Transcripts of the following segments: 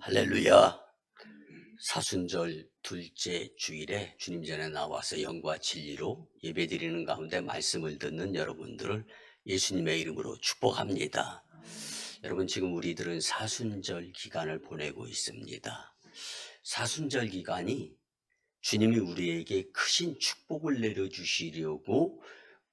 할렐루야. 사순절 둘째 주일에 주님 전에 나와서 영과 진리로 예배드리는 가운데 말씀을 듣는 여러분들을 예수님의 이름으로 축복합니다. 여러분, 지금 우리들은 사순절 기간을 보내고 있습니다. 사순절 기간이 주님이 우리에게 크신 축복을 내려주시려고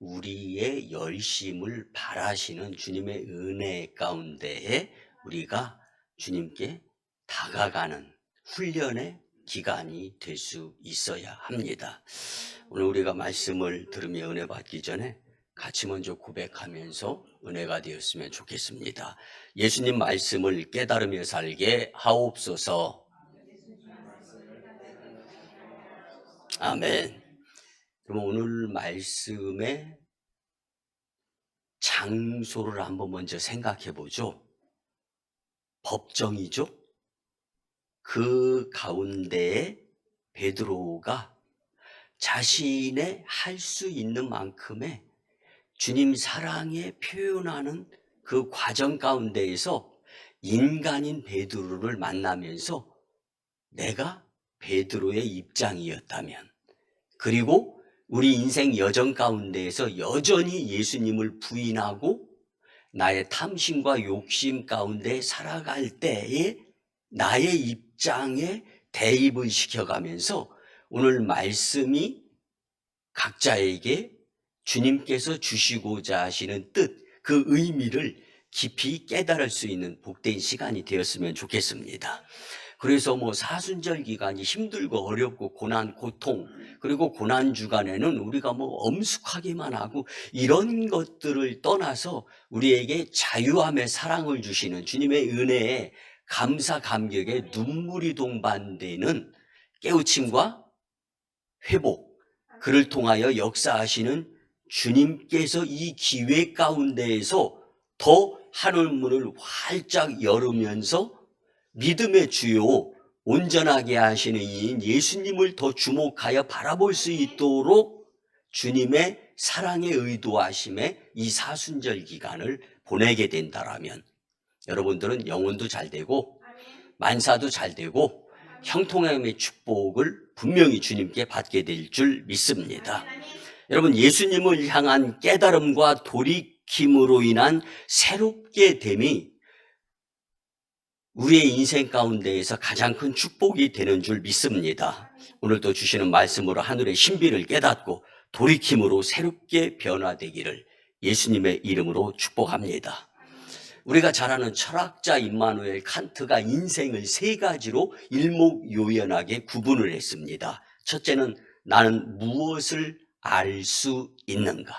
우리의 열심을 바라시는 주님의 은혜 가운데에 우리가 주님께 다가가는 훈련의 기간이 될 수 있어야 합니다. 오늘 우리가 말씀을 들으며 은혜 받기 전에 같이 먼저 고백하면서 은혜가 되었으면 좋겠습니다. 예수님 말씀을 깨달으며 살게 하옵소서. 아멘. 그럼 오늘 말씀의 장소를 한번 먼저 생각해 보죠. 법정이죠. 그 가운데에 베드로가 자신의 할 수 있는 만큼의 주님 사랑에 표현하는 그 과정 가운데에서 인간인 베드로를 만나면서 내가 베드로의 입장이었다면, 그리고 우리 인생 여정 가운데에서 여전히 예수님을 부인하고 나의 탐심과 욕심 가운데 살아갈 때에 나의 입장에 대입을 시켜가면서 오늘 말씀이 각자에게 주님께서 주시고자 하시는 뜻, 그 의미를 깊이 깨달을 수 있는 복된 시간이 되었으면 좋겠습니다. 그래서 사순절 기간이 힘들고 어렵고 고난, 고통, 그리고 고난 주간에는 우리가 엄숙하기만 하고 이런 것들을 떠나서 우리에게 자유함의 사랑을 주시는 주님의 은혜에 감사 감격에 눈물이 동반되는 깨우침과 회복, 그를 통하여 역사하시는 주님께서 이 기회 가운데에서 더 하늘문을 활짝 열으면서 믿음의 주요 온전하게 하시는 이인 예수님을 더 주목하여 바라볼 수 있도록 주님의 사랑에 의도하심에 이 사순절 기간을 보내게 된다라면 여러분들은 영혼도 잘 되고 만사도 잘 되고 형통함의 축복을 분명히 주님께 받게 될 줄 믿습니다. 여러분, 예수님을 향한 깨달음과 돌이킴으로 인한 새롭게 됨이 우리의 인생 가운데에서 가장 큰 축복이 되는 줄 믿습니다. 오늘도 주시는 말씀으로 하늘의 신비를 깨닫고 돌이킴으로 새롭게 변화되기를 예수님의 이름으로 축복합니다. 우리가 잘 아는 철학자 임마누엘 칸트가 인생을 세 가지로 일목요연하게 구분을 했습니다. 첫째는 나는 무엇을 알 수 있는가?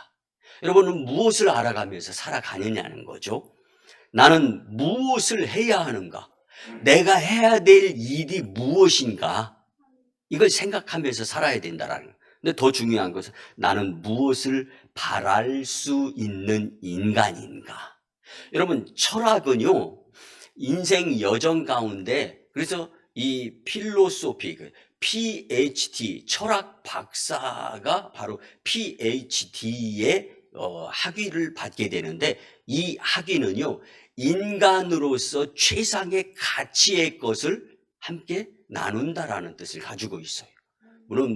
여러분은 무엇을 알아가면서 살아가느냐는 거죠. 나는 무엇을 해야 하는가? 내가 해야 될 일이 무엇인가? 이걸 생각하면서 살아야 된다라는 거예요. 근데 더 중요한 것은 나는 무엇을 바랄 수 있는 인간인가? 여러분, 철학은요, 인생 여정 가운데, 그래서 이 필로소피, PhD, 철학 박사가 바로 PhD의 학위를 받게 되는데, 이 학위는요, 인간으로서 최상의 가치의 것을 함께 나눈다라는 뜻을 가지고 있어요. 물론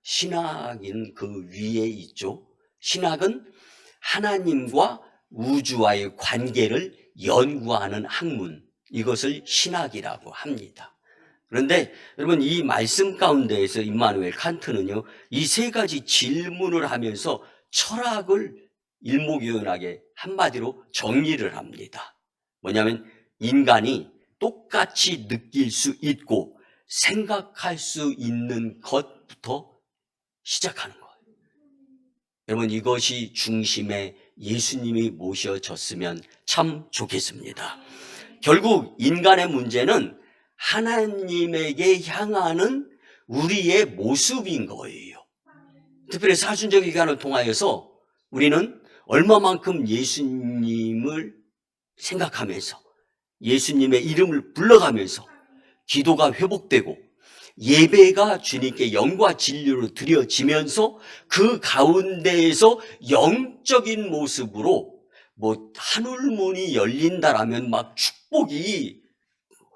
신학인 그 위에 있죠. 신학은 하나님과 우주와의 관계를 연구하는 학문, 이것을 신학이라고 합니다. 그런데 여러분, 이 말씀 가운데에서 임마누엘 칸트는요, 이 세 가지 질문을 하면서 철학을 일목요연하게 한마디로 정리를 합니다. 뭐냐면 인간이 똑같이 느낄 수 있고 생각할 수 있는 것부터 시작하는 거예요. 여러분, 이것이 중심에 예수님이 모셔졌으면 참 좋겠습니다. 결국 인간의 문제는 하나님에게 향하는 우리의 모습인 거예요. 특별히 사순절 기간을 통하여서 우리는 얼마만큼 예수님을 생각하면서 예수님의 이름을 불러가면서 기도가 회복되고 예배가 주님께 영과 진리로 드려지면서 그 가운데에서 영적인 모습으로 하늘문이 열린다라면 막 축복이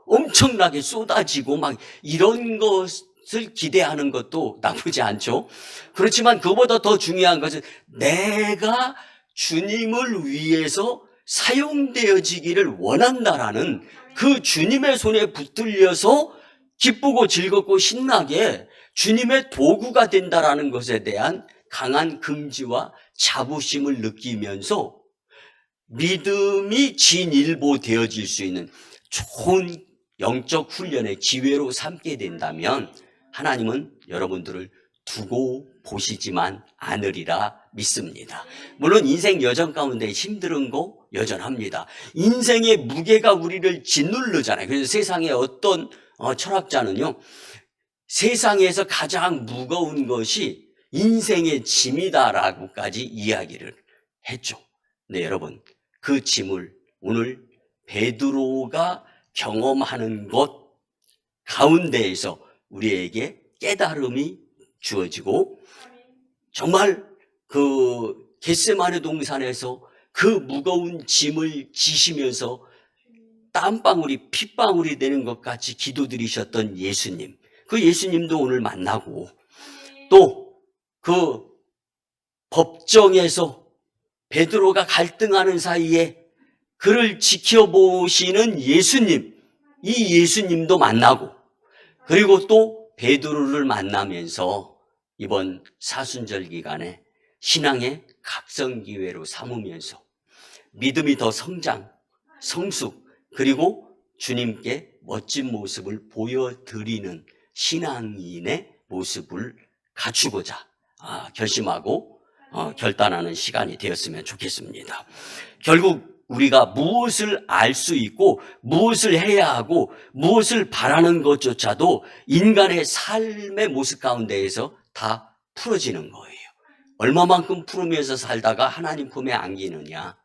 엄청나게 쏟아지고 막 이런 것을 기대하는 것도 나쁘지 않죠. 그렇지만 그보다 더 중요한 것은 내가 주님을 위해서 사용되어지기를 원한다라는 그 주님의 손에 붙들려서 기쁘고 즐겁고 신나게 주님의 도구가 된다라는 것에 대한 강한 긍지와 자부심을 느끼면서 믿음이 진일보 되어질 수 있는 좋은 영적 훈련의 기회로 삼게 된다면 하나님은 여러분들을 두고 보시지만 않으리라 믿습니다. 물론 인생 여정 가운데 힘든 거 여전합니다. 인생의 무게가 우리를 짓누르잖아요. 그래서 세상에 어떤 철학자는요, 세상에서 가장 무거운 것이 인생의 짐이다라고까지 이야기를 했죠. 네, 여러분, 그 짐을 오늘 베드로가 경험하는 것 가운데에서 우리에게 깨달음이 주어지고 정말 그 겟세마네 동산에서 그 무거운 짐을 지시면서 땀방울이 핏방울이 되는 것 같이 기도드리셨던 예수님, 그 예수님도 오늘 만나고 또 그 법정에서 베드로가 갈등하는 사이에 그를 지켜보시는 예수님, 이 예수님도 만나고 그리고 또 베드로를 만나면서 이번 사순절 기간에 신앙의 각성 기회로 삼으면서 믿음이 더 성장, 성숙 그리고 주님께 멋진 모습을 보여드리는 신앙인의 모습을 갖추고자 결심하고 결단하는 시간이 되었으면 좋겠습니다. 결국 우리가 무엇을 알 수 있고 무엇을 해야 하고 무엇을 바라는 것조차도 인간의 삶의 모습 가운데에서 다 풀어지는 거예요. 얼마만큼 풀으면서 살다가 하나님 품에 안기느냐,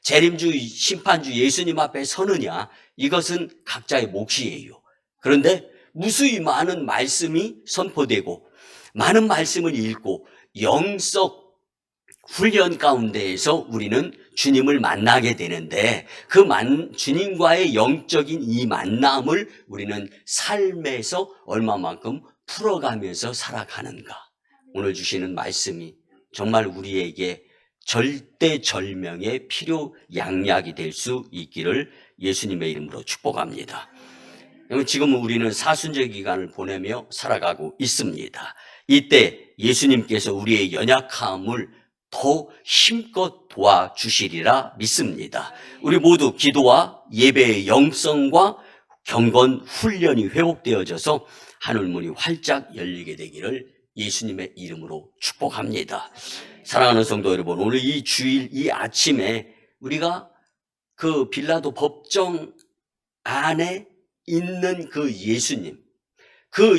재림주 심판주 예수님 앞에 서느냐, 이것은 각자의 몫이에요. 그런데 무수히 많은 말씀이 선포되고 많은 말씀을 읽고 영적 훈련 가운데에서 우리는 주님을 만나게 되는데 그 주님과의 영적인 이 만남을 우리는 삶에서 얼마만큼 풀어가면서 살아가는가. 오늘 주시는 말씀이 정말 우리에게 절대절명의 필요 양약이 될 수 있기를 예수님의 이름으로 축복합니다. 지금 우리는 사순절 기간을 보내며 살아가고 있습니다. 이때 예수님께서 우리의 연약함을 더 힘껏 도와주시리라 믿습니다. 우리 모두 기도와 예배의 영성과 경건 훈련이 회복되어져서 하늘문이 활짝 열리게 되기를 예수님의 이름으로 축복합니다. 사랑하는 성도 여러분, 오늘 이 주일 이 아침에 우리가 그 빌라도 법정 안에 있는 그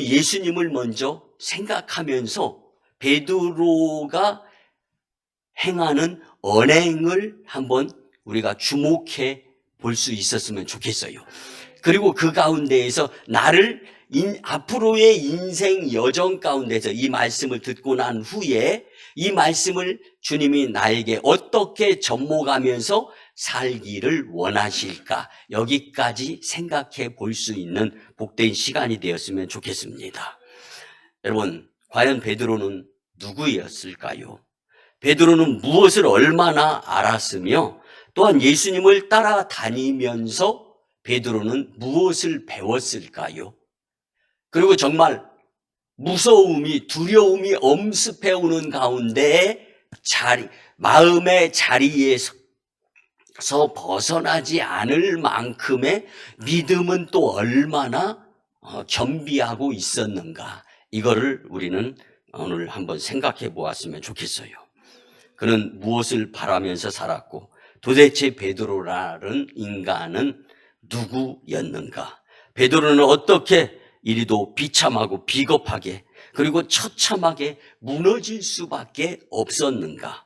예수님을 먼저 생각하면서 베드로가 행하는 언행을 한번 우리가 주목해 볼 수 있었으면 좋겠어요. 그리고 그 가운데에서 나를 앞으로의 인생 여정 가운데서 이 말씀을 듣고 난 후에 이 말씀을 주님이 나에게 어떻게 접목하면서 살기를 원하실까, 여기까지 생각해 볼 수 있는 복된 시간이 되었으면 좋겠습니다. 여러분, 과연 베드로는 누구였을까요? 베드로는 무엇을 얼마나 알았으며 또한 예수님을 따라다니면서 베드로는 무엇을 배웠을까요? 그리고 정말 무서움이, 두려움이 엄습해오는 가운데 마음의 자리에서 벗어나지 않을 만큼의 믿음은 또 얼마나 겸비하고 있었는가, 이거를 우리는 오늘 한번 생각해 보았으면 좋겠어요. 그는 무엇을 바라면서 살았고 도대체 베드로라는 인간은 누구였는가? 베드로는 어떻게 이리도 비참하고 비겁하게 그리고 처참하게 무너질 수밖에 없었는가?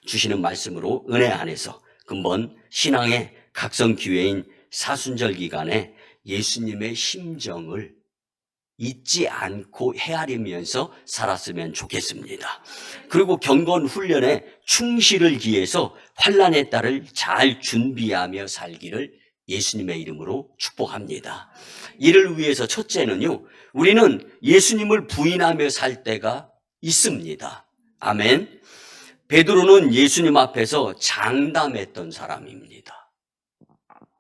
주시는 말씀으로 은혜 안에서 근본 신앙의 각성 기회인 사순절 기간에 예수님의 심정을 잊지 않고 헤아리면서 살았으면 좋겠습니다. 그리고 경건 훈련에 충실을 기해서 환난의 딸을 잘 준비하며 살기를 예수님의 이름으로 축복합니다. 이를 위해서 첫째는요, 우리는 예수님을 부인하며 살 때가 있습니다. 아멘. 베드로는 예수님 앞에서 장담했던 사람입니다.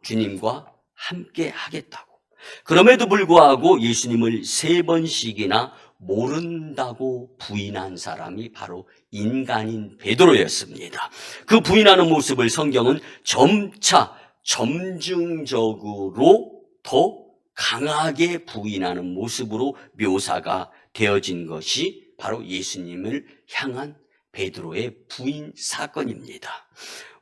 주님과 함께 하겠다고. 그럼에도 불구하고 예수님을 3번씩이나 모른다고 부인한 사람이 바로 인간인 베드로였습니다. 그 부인하는 모습을 성경은 점차 점증적으로 더 강하게 부인하는 모습으로 묘사가 되어진 것이 바로 예수님을 향한 베드로의 부인 사건입니다.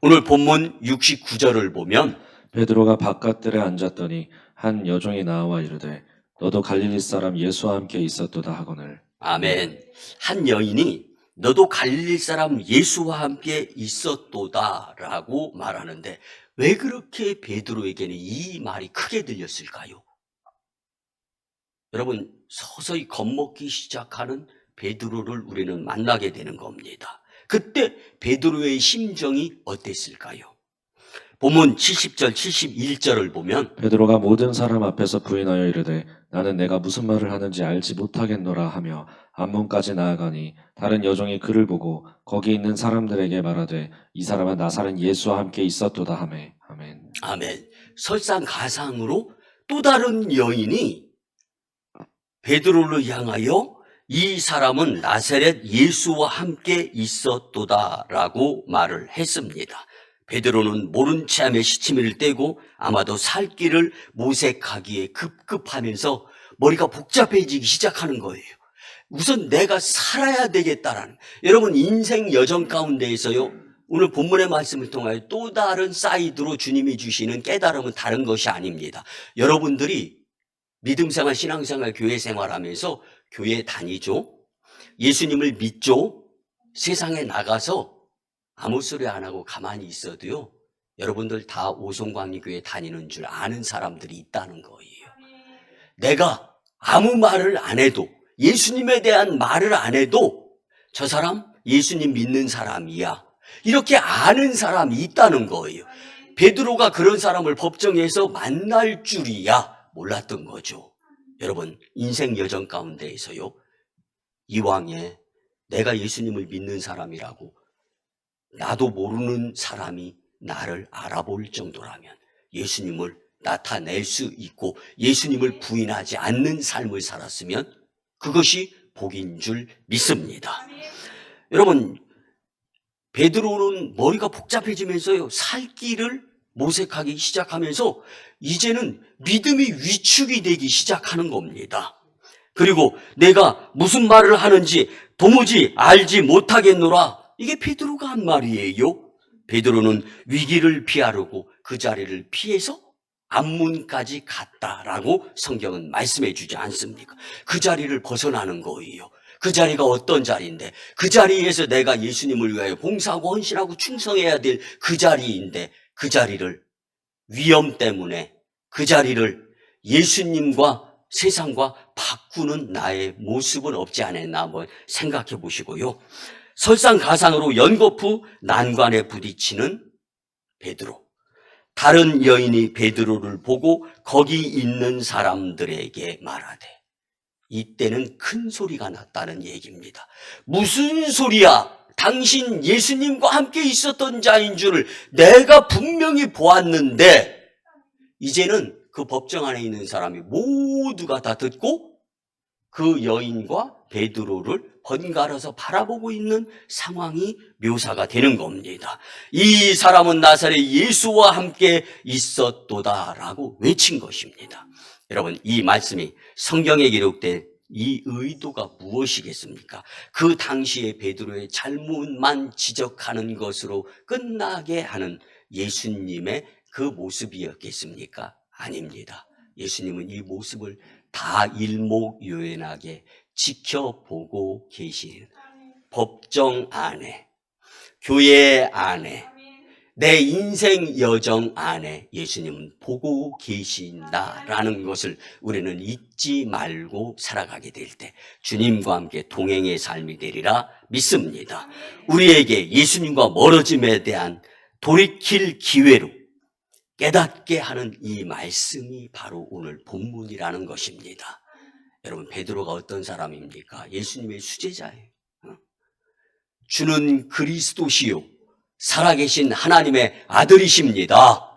오늘 본문 69절을 보면 베드로가 바깥들에 앉았더니 한 여종이 나와 이르되 너도 갈릴리 사람 예수와 함께 있었도다 하거늘. 아멘. 한 여인이 너도 갈릴리 사람 예수와 함께 있었도다라고 말하는데 왜 그렇게 베드로에게는 이 말이 크게 들렸을까요? 여러분, 서서히 겁먹기 시작하는 베드로를 우리는 만나게 되는 겁니다. 그때 베드로의 심정이 어땠을까요? 본문 70절, 71절을 보면 베드로가 모든 사람 앞에서 부인하여 이르되 나는 내가 무슨 말을 하는지 알지 못하겠노라 하며 앞문까지 나아가니 다른 여종이 그를 보고 거기 있는 사람들에게 말하되 이 사람은 나사렛 예수와 함께 있었도다 하매. 아멘. 아멘. 설상가상으로 또 다른 여인이 베드로를 향하여 이 사람은 나사렛 예수와 함께 있었도다라고 말을 했습니다. 베드로는 모른 채 하며 시치미를 떼고 아마도 살 길을 모색하기에 급급하면서 머리가 복잡해지기 시작하는 거예요. 우선 내가 살아야 되겠다라는, 여러분 인생 여정 가운데에서요, 오늘 본문의 말씀을 통하여 또 다른 사이드로 주님이 주시는 깨달음은 다른 것이 아닙니다. 여러분들이 믿음생활, 신앙생활, 교회생활하면서 교회 다니죠, 예수님을 믿죠, 세상에 나가서 아무 소리 안 하고 가만히 있어도요, 여러분들 다 오송광리교회 다니는 줄 아는 사람들이 있다는 거예요. 내가 아무 말을 안 해도, 예수님에 대한 말을 안 해도 저 사람 예수님 믿는 사람이야, 이렇게 아는 사람이 있다는 거예요. 베드로가 그런 사람을 법정에서 만날 줄이야 몰랐던 거죠. 여러분, 인생 여정 가운데에서요, 이왕에 내가 예수님을 믿는 사람이라고 나도 모르는 사람이 나를 알아볼 정도라면 예수님을 나타낼 수 있고 예수님을 부인하지 않는 삶을 살았으면 그것이 복인 줄 믿습니다. 여러분, 베드로는 머리가 복잡해지면서요, 살 길을 모색하기 시작하면서 이제는 믿음이 위축이 되기 시작하는 겁니다. 그리고 내가 무슨 말을 하는지 도무지 알지 못하겠노라, 이게 베드로가 한 말이에요. 베드로는 위기를 피하려고 그 자리를 피해서 앞문까지 갔다라고 성경은 말씀해 주지 않습니까? 그 자리를 벗어나는 거예요. 그 자리가 어떤 자리인데, 그 자리에서 내가 예수님을 위하여 봉사하고 헌신하고 충성해야 될 그 자리인데, 그 자리를 위험 때문에, 그 자리를 예수님과 세상과 바꾸는 나의 모습은 없지 않았나 한번 생각해 보시고요. 설상가상으로 연거푸 난관에 부딪히는 베드로, 다른 여인이 베드로를 보고 거기 있는 사람들에게 말하되, 이때는 큰 소리가 났다는 얘기입니다. 무슨 소리야? 당신 예수님과 함께 있었던 자인 줄을 내가 분명히 보았는데. 이제는 그 법정 안에 있는 사람이 모두가 다 듣고 그 여인과 베드로를 번갈아서 바라보고 있는 상황이 묘사가 되는 겁니다. 이 사람은 나사렛 예수와 함께 있었도다라고 외친 것입니다. 여러분, 이 말씀이 성경에 기록된 이 의도가 무엇이겠습니까? 그 당시에 베드로의 잘못만 지적하는 것으로 끝나게 하는 예수님의 그 모습이었겠습니까? 아닙니다. 예수님은 이 모습을 다 일목요연하게 지켜보고 계신, 법정 안에, 교회 안에, 내 인생 여정 안에 예수님은 보고 계신다라는 것을 우리는 잊지 말고 살아가게 될 때 주님과 함께 동행의 삶이 되리라 믿습니다. 우리에게 예수님과 멀어짐에 대한 돌이킬 기회로 깨닫게 하는 이 말씀이 바로 오늘 본문이라는 것입니다. 여러분, 베드로가 어떤 사람입니까? 예수님의 수제자예요. 주는 그리스도시요 살아계신 하나님의 아들이십니다.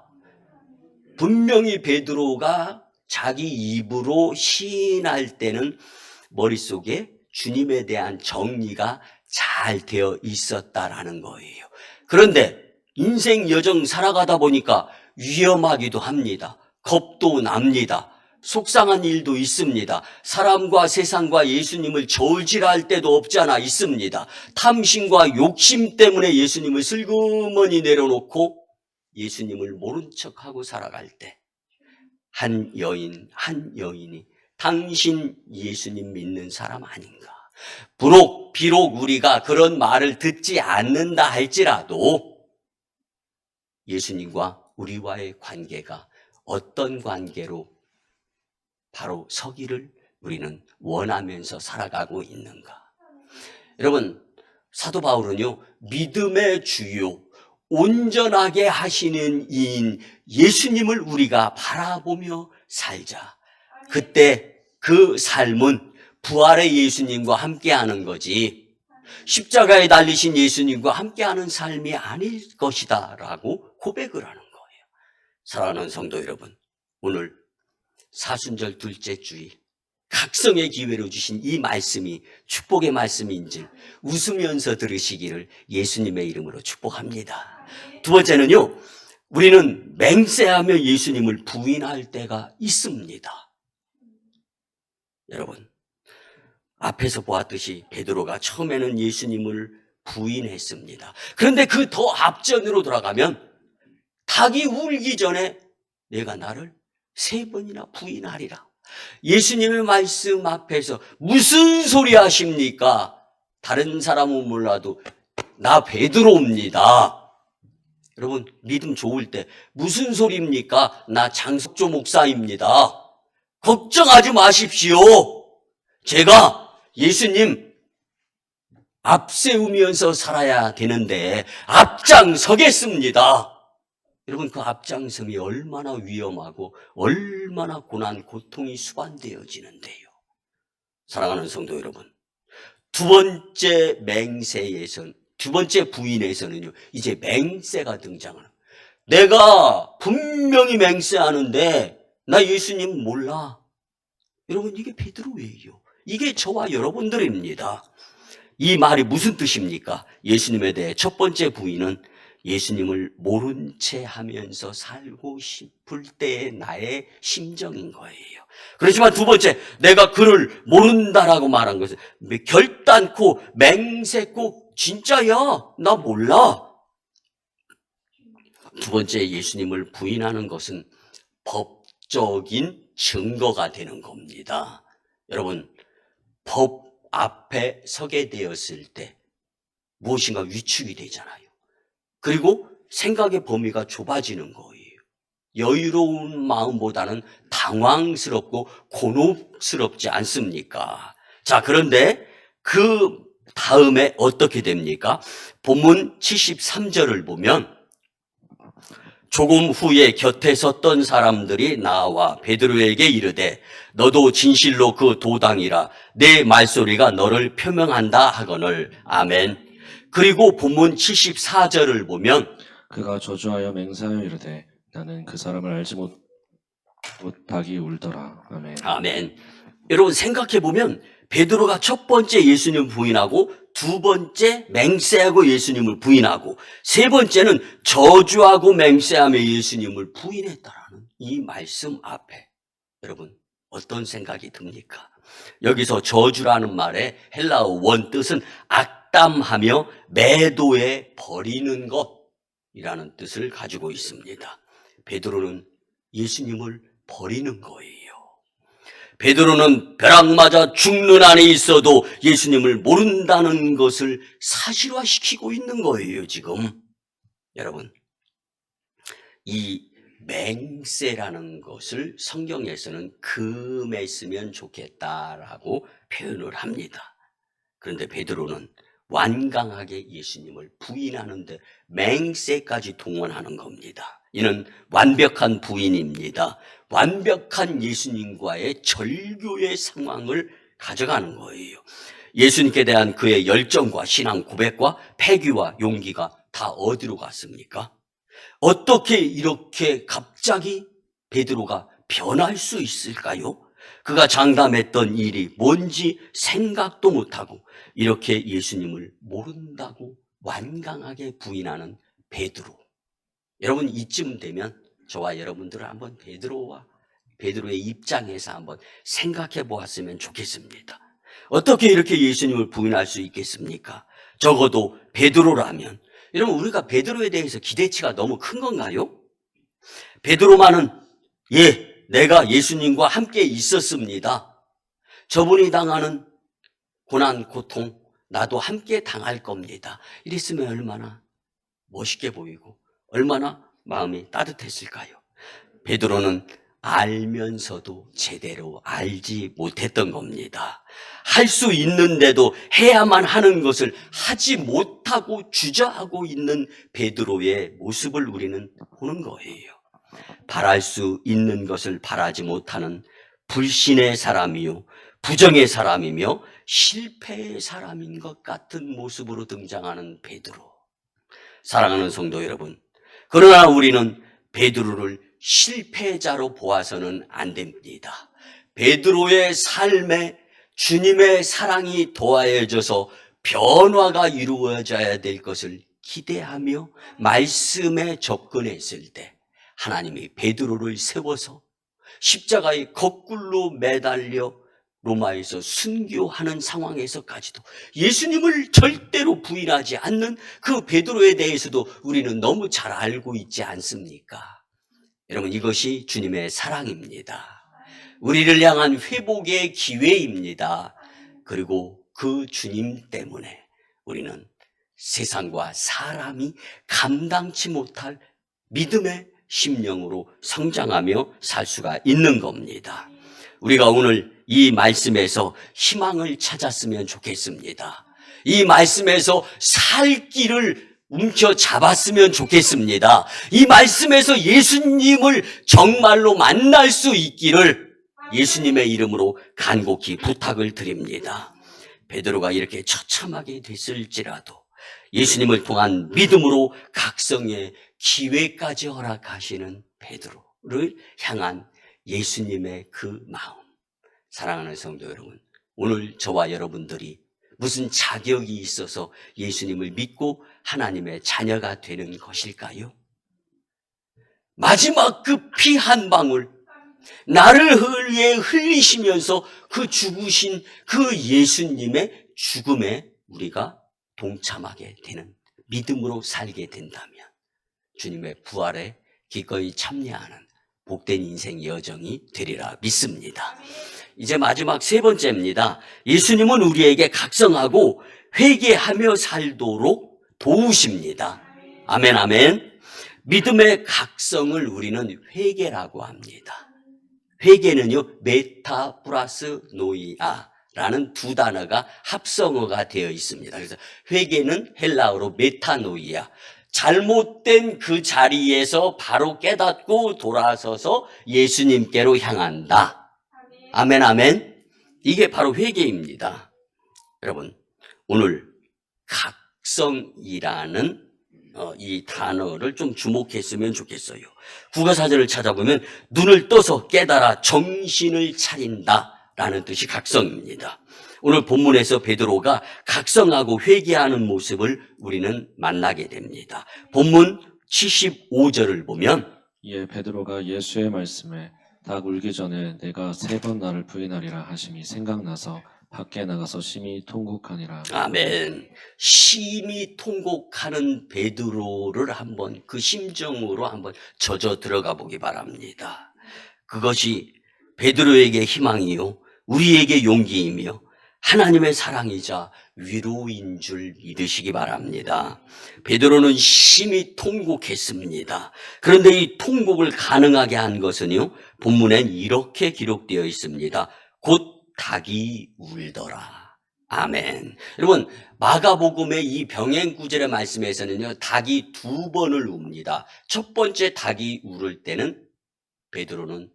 분명히 베드로가 자기 입으로 시인할 때는 머릿속에 주님에 대한 정리가 잘 되어 있었다라는 거예요. 그런데 인생 여정 살아가다 보니까 위험하기도 합니다. 겁도 납니다. 속상한 일도 있습니다. 사람과 세상과 예수님을 저울질할 때도 없지 않아 있습니다. 탐심과 욕심 때문에 예수님을 슬그머니 내려놓고 예수님을 모른 척하고 살아갈 때 한 여인이 당신 예수님 믿는 사람 아닌가? 비록 우리가 그런 말을 듣지 않는다 할지라도 예수님과 우리와의 관계가 어떤 관계로 바로 서기를 우리는 원하면서 살아가고 있는가? 여러분, 사도 바울은요, 믿음의 주요, 온전하게 하시는 이인 예수님을 우리가 바라보며 살자. 그때 그 삶은 부활의 예수님과 함께하는 거지 십자가에 달리신 예수님과 함께하는 삶이 아닐 것이다 라고 고백을 하는 거예요. 사랑하는 성도 여러분, 오늘 사순절 둘째 주일 각성의 기회로 주신 이 말씀이 축복의 말씀인지 웃으면서 들으시기를 예수님의 이름으로 축복합니다. 두 번째는요, 우리는 맹세하며 예수님을 부인할 때가 있습니다. 여러분, 앞에서 보았듯이 베드로가 처음에는 예수님을 부인했습니다. 그런데 그 더 앞전으로 돌아가면 닭이 울기 전에 내가 나를 3번이나 부인하리라. 예수님의 말씀 앞에서 무슨 소리 하십니까? 다른 사람은 몰라도 나 베드로입니다. 여러분, 믿음 좋을 때 무슨 소리입니까? 나 장석조 목사입니다. 걱정하지 마십시오. 제가 예수님 앞세우면서 살아야 되는데 앞장서겠습니다. 여러분, 그 앞장섬이 얼마나 위험하고 얼마나 고난, 고통이 수반되어지는데요. 사랑하는 성도 여러분, 두 번째 부인에서는요, 이제 맹세가 등장하는 거예요. 내가 분명히 맹세하는데 나 예수님 몰라. 여러분, 이게 베드로예요. 이게 저와 여러분들입니다. 이 말이 무슨 뜻입니까? 예수님에 대해 첫 번째 부인은 예수님을 모른 채 하면서 살고 싶을 때의 나의 심정인 거예요. 그렇지만 두 번째, 내가 그를 모른다라고 말한 것은 결단코 맹세코 진짜야, 나 몰라. 두 번째, 예수님을 부인하는 것은 법적인 증거가 되는 겁니다. 여러분, 법 앞에 서게 되었을 때 무엇인가 위축이 되잖아요. 그리고 생각의 범위가 좁아지는 거예요. 여유로운 마음보다는 당황스럽고 곤혹스럽지 않습니까? 자, 그런데 그 다음에 어떻게 됩니까? 본문 73절을 보면 조금 후에 곁에 섰던 사람들이 나와 베드로에게 이르되 너도 진실로 그 도당이라 내 말소리가 너를 표명한다 하거늘. 아멘. 그리고 본문 74절을 보면 그가 저주하여 맹세하여 이르되 나는 그 사람을 알지 못하기 울더라. 아멘. 아멘. 여러분, 생각해 보면 베드로가 첫 번째 예수님을 부인하고 두 번째 맹세하고 예수님을 부인하고 세 번째는 저주하고 맹세하며 예수님을 부인했다라는 이 말씀 앞에 여러분 어떤 생각이 듭니까? 여기서 저주라는 말의 헬라어 원뜻은 악담하며 매도해 버리는 것이라는 뜻을 가지고 있습니다. 베드로는 예수님을 버리는 거예요. 베드로는 벼락 맞아 죽는 안에 있어도 예수님을 모른다는 것을 사실화시키고 있는 거예요, 지금. 여러분, 이 맹세라는 것을 성경에서는 금했으면 좋겠다라고 표현을 합니다. 그런데 베드로는 완강하게 예수님을 부인하는데 맹세까지 동원하는 겁니다. 이는 완벽한 부인입니다. 완벽한 예수님과의 절교의 상황을 가져가는 거예요. 예수님께 대한 그의 열정과 신앙 고백과 패기와 용기가 다 어디로 갔습니까? 어떻게 이렇게 갑자기 베드로가 변할 수 있을까요? 그가 장담했던 일이 뭔지 생각도 못하고 이렇게 예수님을 모른다고 완강하게 부인하는 베드로. 여러분, 이쯤 되면 저와 여러분들은 한번 베드로의 입장에서 한번 생각해 보았으면 좋겠습니다. 어떻게 이렇게 예수님을 부인할 수 있겠습니까? 적어도 베드로라면. 여러분, 우리가 베드로에 대해서 기대치가 너무 큰 건가요? 베드로만은 내가 예수님과 함께 있었습니다. 저분이 당하는 고난, 고통 나도 함께 당할 겁니다. 이랬으면 얼마나 멋있게 보이고 얼마나 마음이 따뜻했을까요? 베드로는 알면서도 제대로 알지 못했던 겁니다. 할 수 있는데도 해야만 하는 것을 하지 못하고 주저하고 있는 베드로의 모습을 우리는 보는 거예요. 바랄 수 있는 것을 바라지 못하는 불신의 사람이요, 부정의 사람이며 실패의 사람인 것 같은 모습으로 등장하는 베드로. 사랑하는 성도 여러분, 그러나 우리는 베드로를 실패자로 보아서는 안 됩니다. 베드로의 삶에 주님의 사랑이 더하여져서 변화가 이루어져야 될 것을 기대하며 말씀에 접근했을 때 하나님이 베드로를 세워서 십자가에 거꾸로 매달려 로마에서 순교하는 상황에서까지도 예수님을 절대로 부인하지 않는 그 베드로에 대해서도 우리는 너무 잘 알고 있지 않습니까? 여러분, 이것이 주님의 사랑입니다. 우리를 향한 회복의 기회입니다. 그리고 그 주님 때문에 우리는 세상과 사람이 감당치 못할 믿음의 심령으로 성장하며 살 수가 있는 겁니다. 우리가 오늘 이 말씀에서 희망을 찾았으면 좋겠습니다. 이 말씀에서 살 길을 움켜잡았으면 좋겠습니다. 이 말씀에서 예수님을 정말로 만날 수 있기를 예수님의 이름으로 간곡히 부탁을 드립니다. 베드로가 이렇게 처참하게 됐을지라도 예수님을 통한 믿음으로 각성의 기회까지 허락하시는 베드로를 향한 예수님의 그 마음. 사랑하는 성도 여러분, 오늘 저와 여러분들이 무슨 자격이 있어서 예수님을 믿고 하나님의 자녀가 되는 것일까요? 마지막 그 피 한 방울, 나를 위해 흘리시면서 그 죽으신 그 예수님의 죽음에 우리가 동참하게 되는 믿음으로 살게 된다면 주님의 부활에 기꺼이 참여하는 복된 인생 여정이 되리라 믿습니다. 이제 마지막 세 번째입니다. 예수님은 우리에게 각성하고 회개하며 살도록 도우십니다. 아멘, 아멘. 믿음의 각성을 우리는 회개라고 합니다. 회개는요, 메타 플러스 노이아라는 두 단어가 합성어가 되어 있습니다. 그래서 회개는 헬라어로 메타노이아. 잘못된 그 자리에서 바로 깨닫고 돌아서서 예수님께로 향한다. 아멘, 아멘. 이게 바로 회개입니다. 여러분, 오늘 각성이라는 이 단어를 좀 주목했으면 좋겠어요. 국어사전을 찾아보면 눈을 떠서 깨달아 정신을 차린다라는 뜻이 각성입니다. 오늘 본문에서 베드로가 각성하고 회개하는 모습을 우리는 만나게 됩니다. 본문 75절을 보면 이에 베드로가 예수의 말씀에 닭 울기 전에 내가 3번 나를 부인하리라 하심이 생각나서 밖에 나가서 심히 통곡하니라. 아멘. 심히 통곡하는 베드로를 한번 그 심정으로 한번 젖어 들어가 보기 바랍니다. 그것이 베드로에게 희망이요, 우리에게 용기이며 하나님의 사랑이자 위로인 줄 믿으시기 바랍니다. 베드로는 심히 통곡했습니다. 그런데 이 통곡을 가능하게 한 것은요, 본문엔 이렇게 기록되어 있습니다. 곧 닭이 울더라. 아멘. 여러분, 마가복음의 이 병행구절의 말씀에서는요, 닭이 두 번을 웁니다. 첫 번째 닭이 울을 때는 베드로는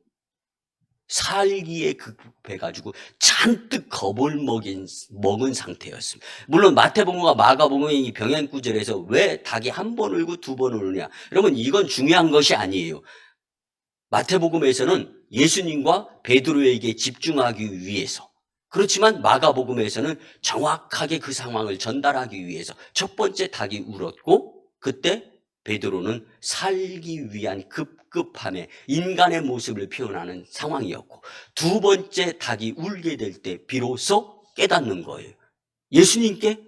살기에 급급해가지고 잔뜩 겁을 먹은 상태였습니다. 물론 마태복음과 마가복음의 이 병행구절에서 왜 닭이 한 번 울고 두 번 우느냐. 여러분, 이건 중요한 것이 아니에요. 마태복음에서는 예수님과 베드로에게 집중하기 위해서, 그렇지만 마가복음에서는 정확하게 그 상황을 전달하기 위해서 첫 번째 닭이 울었고, 그때 베드로는 살기 위한 급급함에 인간의 모습을 표현하는 상황이었고, 두 번째 닭이 울게 될 때 비로소 깨닫는 거예요. 예수님께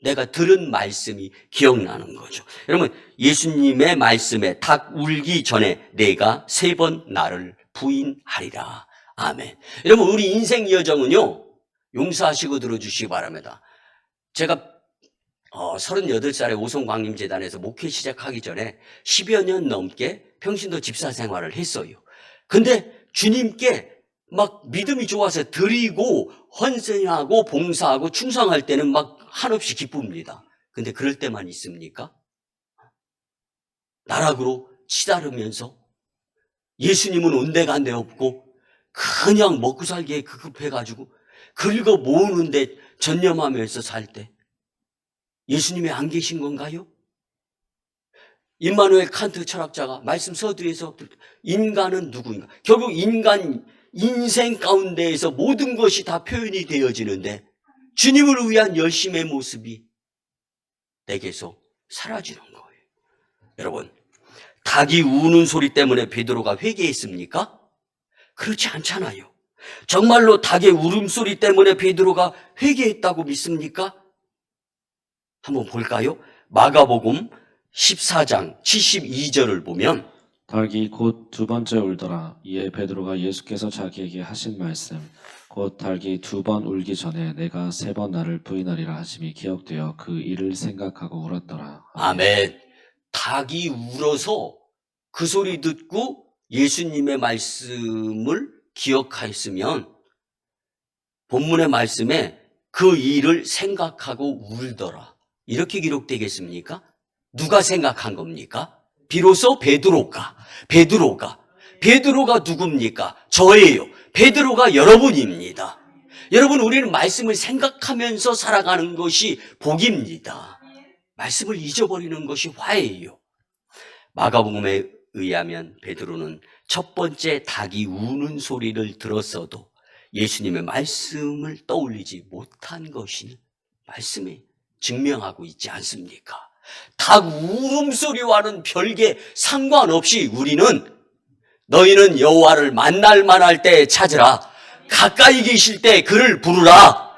내가 들은 말씀이 기억나는 거죠. 여러분, 예수님의 말씀에 닭 울기 전에 내가 3번 나를 부인하리라. 아멘. 여러분, 우리 인생 여정은요, 용서하시고 들어주시기 바랍니다. 제가 38살에 오송광림재단에서 목회 시작하기 전에 10여 년 넘게 평신도 집사 생활을 했어요. 근데 주님께 막 믿음이 좋아서 드리고 헌신하고 봉사하고 충성할 때는 막 한없이 기쁩니다. 근데 그럴 때만 있습니까? 나락으로 치다르면서 예수님은 온데간데 없고 그냥 먹고 살기에 급급해가지고 긁어 모으는데 전념하면서 살 때 예수님이 안 계신 건가요? 임마누엘 칸트 철학자가 말씀 서두에서 인간은 누구인가? 결국 인간 인생 가운데에서 모든 것이 다 표현이 되어지는데 주님을 위한 열심의 모습이 내게서 사라지는 거예요. 여러분, 닭이 우는 소리 때문에 베드로가 회개했습니까? 그렇지 않잖아요. 정말로 닭의 울음소리 때문에 베드로가 회개했다고 믿습니까? 한번 볼까요? 마가복음 14장 72절을 보면 닭이 곧 두 번째 울더라. 이에 베드로가 예수께서 자기에게 하신 말씀 곧 닭이 2번 울기 전에 내가 3번 나를 부인하리라 하심이 기억되어 그 일을 생각하고 울었더라. 아멘. 닭이 울어서 그 소리 듣고 예수님의 말씀을 기억하였으면 본문의 말씀에 그 일을 생각하고 울더라. 이렇게 기록되겠습니까? 누가 생각한 겁니까? 비로소 베드로가 누굽니까? 저예요. 베드로가 여러분입니다. 여러분, 우리는 말씀을 생각하면서 살아가는 것이 복입니다. 말씀을 잊어버리는 것이 화예요. 마가복음에 의하면 베드로는 첫 번째 닭이 우는 소리를 들었어도 예수님의 말씀을 떠올리지 못한 것이 말씀이 증명하고 있지 않습니까? 닭 울음소리와는 별개 상관없이 우리는 너희는 여호와를 만날 만할 때 찾으라. 가까이 계실 때 그를 부르라.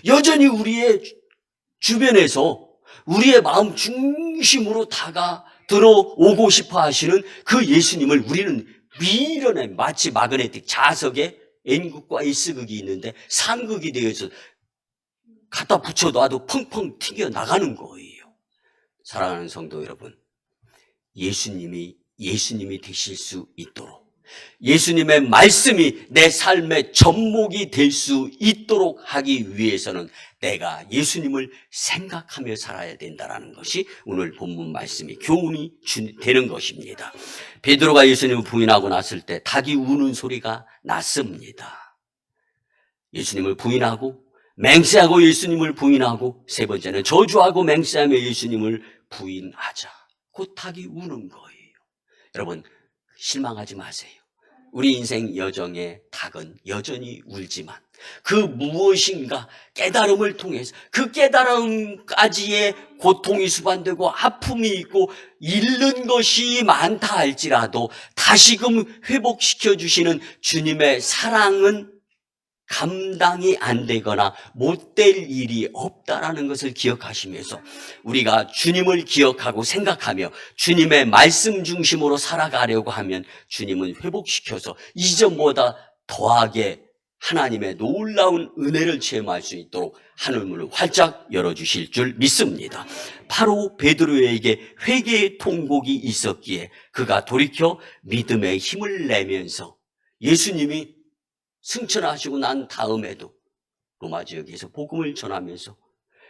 여전히 우리의 주변에서 우리의 마음 중심으로 들어오고 싶어 하시는 그 예수님을 우리는 미련해 마치 마그네틱 자석에 N극과 S극이 있는데 상극이 되어서 갖다 붙여놔도 펑펑 튀겨 나가는 거예요. 사랑하는 성도 여러분, 예수님이 되실 수 있도록, 예수님의 말씀이 내 삶의 접목이 될 수 있도록 하기 위해서는 내가 예수님을 생각하며 살아야 된다는 것이 오늘 본문 말씀이 교훈이 되는 것입니다. 베드로가 예수님을 부인하고 났을 때 닭이 우는 소리가 났습니다. 예수님을 부인하고 맹세하고 예수님을 부인하고 세 번째는 저주하고 맹세하며 예수님을 부인하자. 곧 닭이 우는 거예요. 여러분, 실망하지 마세요. 우리 인생 여정의 닭은 여전히 울지만 그 무엇인가 깨달음을 통해서 그 깨달음까지의 고통이 수반되고 아픔이 있고 잃는 것이 많다 할지라도 다시금 회복시켜 주시는 주님의 사랑은 감당이 안 되거나 못될 일이 없다라는 것을 기억하시면서 우리가 주님을 기억하고 생각하며 주님의 말씀 중심으로 살아가려고 하면 주님은 회복시켜서 이전보다 더하게 하나님의 놀라운 은혜를 체험할 수 있도록 하늘문을 활짝 열어주실 줄 믿습니다. 바로 베드로에게 회개의 통곡이 있었기에 그가 돌이켜 믿음의 힘을 내면서 예수님이 승천하시고 난 다음에도 로마 지역에서 복음을 전하면서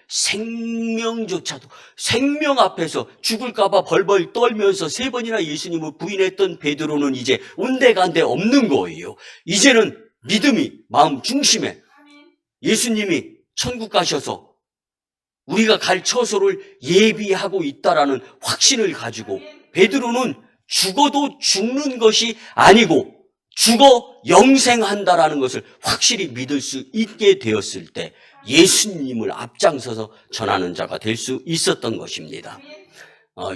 생명조차도 생명 앞에서 죽을까봐 벌벌 떨면서 3번이나 예수님을 부인했던 베드로는 이제 온데간데 없는 거예요. 이제는 믿음이 마음 중심에 예수님이 천국 가셔서 우리가 갈 처소를 예비하고 있다라는 확신을 가지고 베드로는 죽어도 죽는 것이 아니고 죽어 영생한다라는 것을 확실히 믿을 수 있게 되었을 때 예수님을 앞장서서 전하는 자가 될 수 있었던 것입니다.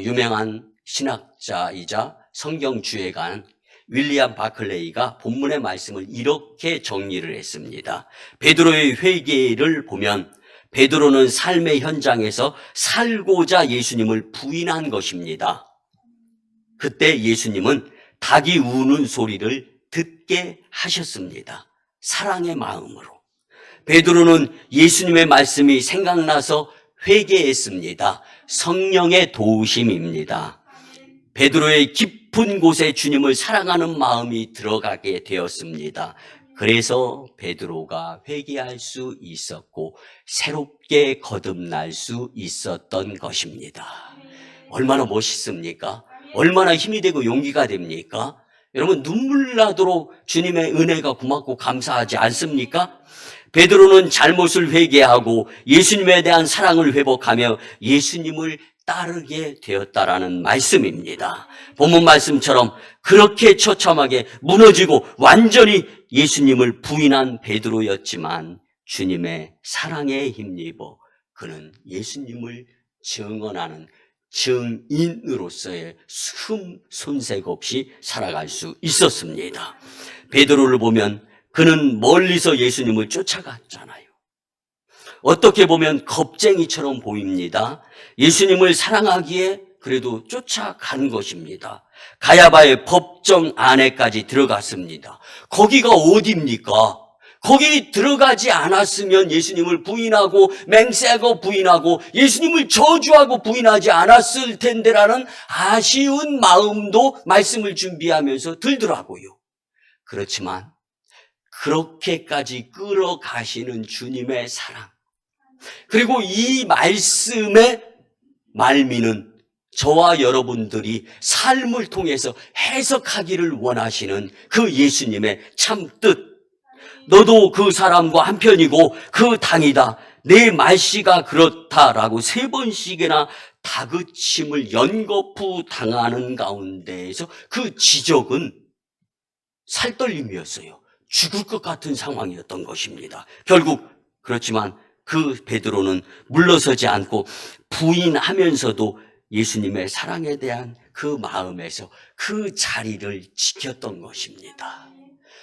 유명한 신학자이자 성경주예가인 윌리엄 바클레이가 본문의 말씀을 이렇게 정리를 했습니다. 베드로의 회개를 보면 베드로는 삶의 현장에서 살고자 예수님을 부인한 것입니다. 그때 예수님은 닭이 우는 소리를 듣게 하셨습니다. 사랑의 마음으로. 베드로는 예수님의 말씀이 생각나서 회개했습니다. 성령의 도우심입니다. 베드로의 깊은 곳에 주님을 사랑하는 마음이 들어가게 되었습니다. 그래서 베드로가 회개할 수 있었고 새롭게 거듭날 수 있었던 것입니다. 얼마나 멋있습니까? 얼마나 힘이 되고 용기가 됩니까? 여러분 눈물 나도록 주님의 은혜가 고맙고 감사하지 않습니까? 베드로는 잘못을 회개하고 예수님에 대한 사랑을 회복하며 예수님을 따르게 되었다라는 말씀입니다. 본문 말씀처럼 그렇게 처참하게 무너지고 완전히 예수님을 부인한 베드로였지만 주님의 사랑에 힘입어 그는 예수님을 증언하는 증인으로서의 손색 없이 살아갈 수 있었습니다. 베드로를 보면 그는 멀리서 예수님을 쫓아갔잖아요. 어떻게 보면 겁쟁이처럼 보입니다. 예수님을 사랑하기에 그래도 쫓아간 것입니다. 가야바의 법정 안에까지 들어갔습니다. 거기가 어디입니까? 거기 들어가지 않았으면 예수님을 부인하고 맹세하고 부인하고 예수님을 저주하고 부인하지 않았을 텐데라는 아쉬운 마음도 말씀을 준비하면서 들더라고요. 그렇지만 그렇게까지 끌어가시는 주님의 사랑, 그리고 이 말씀의 말미는 저와 여러분들이 삶을 통해서 해석하기를 원하시는 그 예수님의 참 뜻, 너도 그 사람과 한편이고 그 당이다, 내 말씨가 그렇다라고 3번씩이나 다그침을 연거푸 당하는 가운데에서 그 지적은 살떨림이었어요. 죽을 것 같은 상황이었던 것입니다. 결국 그렇지만 그 베드로는 물러서지 않고 부인하면서도 예수님의 사랑에 대한 그 마음에서 그 자리를 지켰던 것입니다.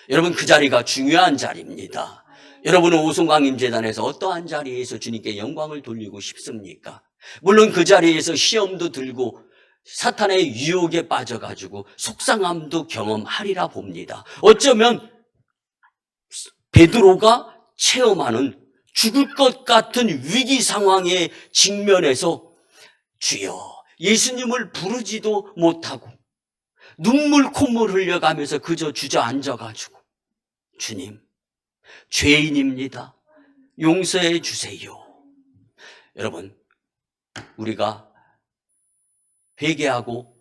여러분 그 자리가 중요한 자리입니다. 여러분은 오송강림재단에서 어떠한 자리에서 주님께 영광을 돌리고 싶습니까? 물론 그 자리에서 시험도 들고 사탄의 유혹에 빠져가지고 속상함도 경험하리라 봅니다. 어쩌면 베드로가 체험하는 죽을 것 같은 위기 상황에 직면해서 주여 예수님을 부르지도 못하고 눈물 콧물 흘려가면서 그저 주저앉아가지고 주님 죄인입니다, 용서해 주세요. 여러분 우리가 회개하고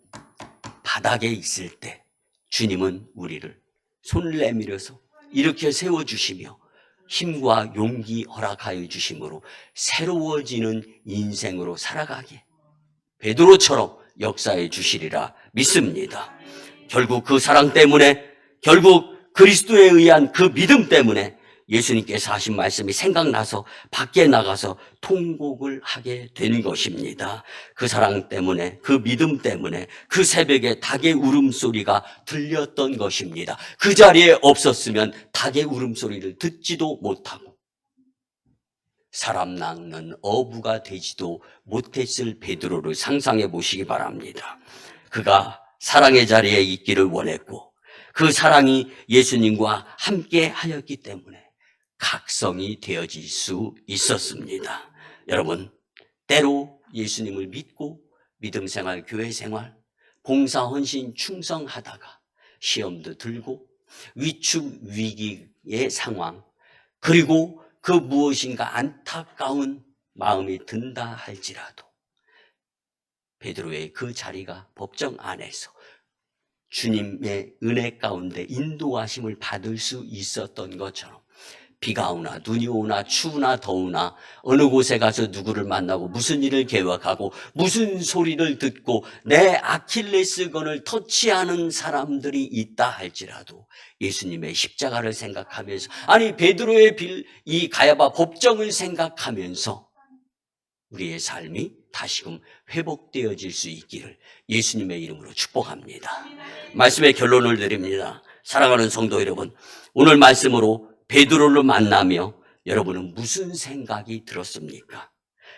바닥에 있을 때 주님은 우리를 손을 내밀어서 이렇게 세워주시며 힘과 용기 허락하여 주심으로 새로워지는 인생으로 살아가게 베드로처럼 역사해 주시리라 믿습니다. 결국 그 사랑 때문에, 결국 그리스도에 의한 그 믿음 때문에 예수님께서 하신 말씀이 생각나서 밖에 나가서 통곡을 하게 된 것입니다. 그 사랑 때문에, 그 믿음 때문에 그 새벽에 닭의 울음소리가 들렸던 것입니다. 그 자리에 없었으면 닭의 울음소리를 듣지도 못하고 사람 낚는 어부가 되지도 못했을 베드로를 상상해 보시기 바랍니다. 그가 사랑의 자리에 있기를 원했고 그 사랑이 예수님과 함께 하였기 때문에 각성이 되어질 수 있었습니다. 여러분, 때로 예수님을 믿고 믿음 생활, 교회 생활, 봉사, 헌신, 충성하다가 시험도 들고 위축, 위기의 상황, 그리고 그 무엇인가 안타까운 마음이 든다 할지라도 베드로의 그 자리가 법정 안에서 주님의 은혜 가운데 인도하심을 받을 수 있었던 것처럼 비가 오나 눈이 오나 추우나 더우나 어느 곳에 가서 누구를 만나고 무슨 일을 계획하고 무슨 소리를 듣고 내 아킬레스건을 터치하는 사람들이 있다 할지라도 예수님의 십자가를 생각하면서, 아니 베드로의 이 가야바 법정을 생각하면서 우리의 삶이 다시금 회복되어질 수 있기를 예수님의 이름으로 축복합니다. 말씀의 결론을 드립니다. 사랑하는 성도 여러분, 오늘 말씀으로 베드로를 만나며 여러분은 무슨 생각이 들었습니까?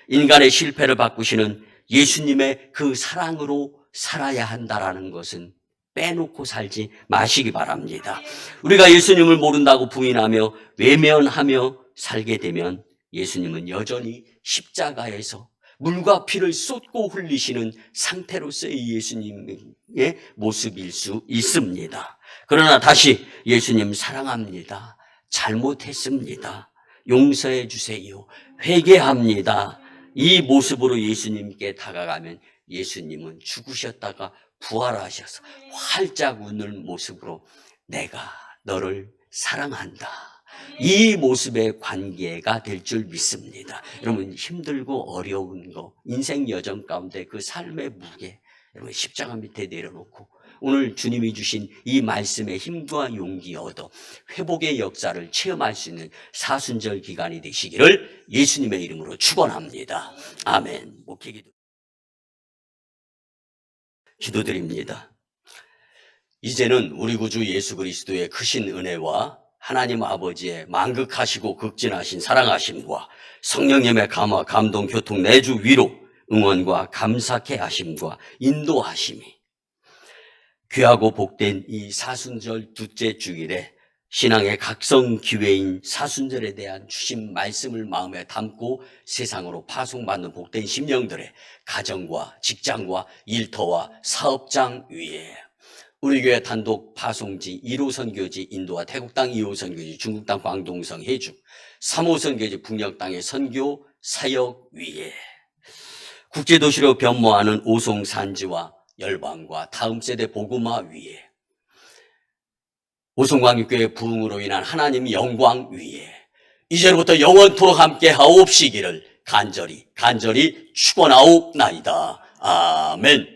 인간의 실패를 바꾸시는 예수님의 그 사랑으로 살아야 한다라는 것은 빼놓고 살지 마시기 바랍니다. 우리가 예수님을 모른다고 부인하며 외면하며 살게 되면 예수님은 여전히 십자가에서 물과 피를 쏟고 흘리시는 상태로서의 예수님의 모습일 수 있습니다. 그러나 다시 예수님 사랑합니다. 잘못했습니다. 용서해 주세요. 회개합니다. 이 모습으로 예수님께 다가가면 예수님은 죽으셨다가 부활하셔서 활짝 웃는 모습으로 내가 너를 사랑한다. 이 모습의 관계가 될 줄 믿습니다. 여러분, 힘들고 어려운 거, 인생 여정 가운데 그 삶의 무게, 여러분 십자가 밑에 내려놓고 오늘 주님이 주신 이 말씀의 힘과 용기 얻어 회복의 역사를 체험할 수 있는 사순절 기간이 되시기를 예수님의 이름으로 축원합니다. 아멘. 목회기도 기도드립니다. 이제는 우리 구주 예수 그리스도의 크신 은혜와 하나님 아버지의 만극하시고 극진하신 사랑하심과 성령님의 감화, 감동, 교통, 내주, 위로, 응원과 감사케 하심과 인도하심이 귀하고 복된 이 사순절 둘째 주일에 신앙의 각성 기회인 사순절에 대한 주신 말씀을 마음에 담고 세상으로 파송받는 복된 심령들의 가정과 직장과 일터와 사업장 위에 우리 교회 단독 파송지 1호 선교지 인도와 태국 땅 2호 선교지 중국 땅 광동성 해주 3호 선교지 북녘 땅의 선교 사역 위에 국제도시로 변모하는 오송산지와 열방과 다음 세대 복음화 위에 오송광역교회 부흥으로 인한 하나님의 영광 위에 이제부터 영원토록 함께 하옵시기를 간절히 축원하옵나이다. 아멘.